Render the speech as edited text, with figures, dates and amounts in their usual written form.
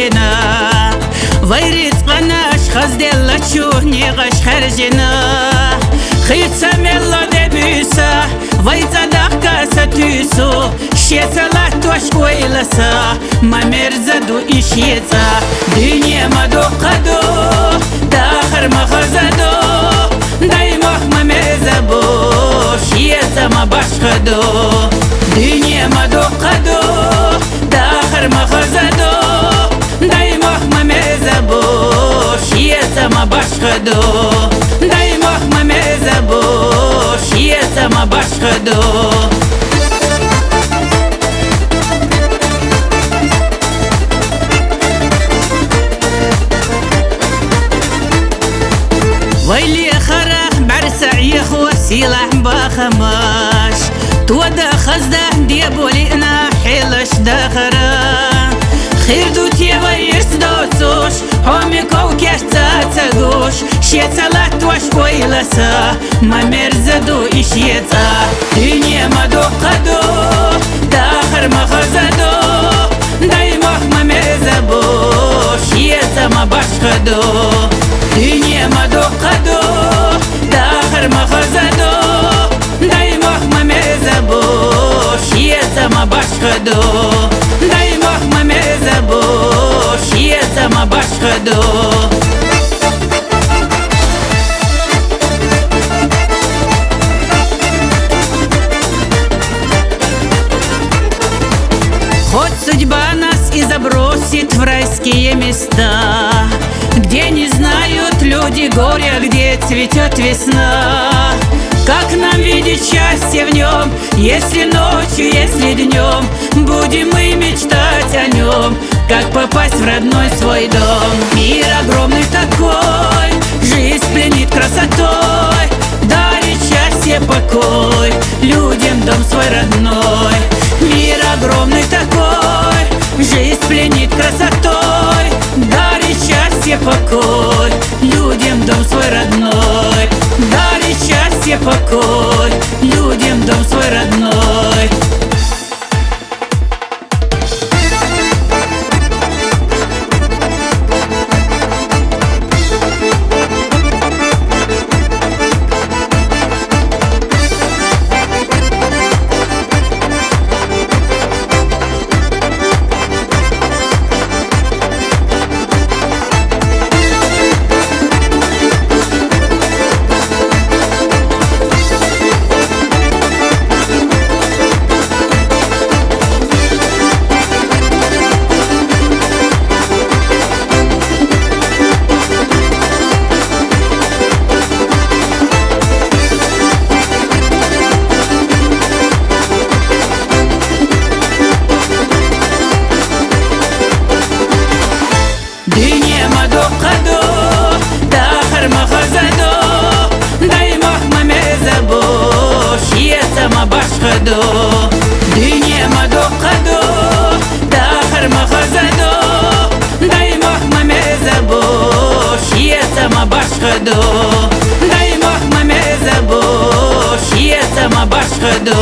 خرجنا ويريد قناش خزدل تشوه نيغش خرجنا خيط سميلا دبيسا ويتدخ كاسا تيسو شيسلا توش ويلسا ما مرزدو إشيتا دنيا ما دو قدو داخر ما خزدو دايموخ ما مرزبو شيسا ما باشخدو دنيا ما دو قدو داخر ما خزدو دايموخ ما مرزبو شيسا ما باشخدو دايموخ ما مرزبو شيسا ما باشخدو ويلي خرخ برسع يخو سلاح بخماش تودا خزده ديبولي انا حيلش دخرا خير دوتي ويش دوتوش همي كوكش تاتغوش شيتلات وش ويلسا ما مرزدو إشيتا دنيا ما دو قدو داخر ما خزدو دايموخ ما مرزبو شيتا ما باشخدو دنيا ما دو قدو داخر ما خزدو دايموخ ما مرزبو شيتا ما باشخدو دايموخ ما مرزبو شيتا ما باشخدو Хоть судьба нас и забросит в райские места, где не знают люди горя, где цветет весна. Как нам видеть счастье в нем, если ночью, если днем будем мы мечтать о нем, как попасть в родной свой дом. Мир огромный такой, жизнь пленит красотой, дарит счастье, покой, людям дом свой родной. Мир огромный такой, жизнь пленит красотой, дарит счастье, покой, людям дом свой родной. Дарит счастье, покой, людям дом свой родной. دنيا ما دو قدو داخر ما خزدو دايموخ ما مرزبو شيتا ما باشخدو دنيا ما دو قدو داخر ما خزدو دايموخ ما مرزبو شيتا ما باشخدو دايموخ ما مرزبو شيتا ما باشخدو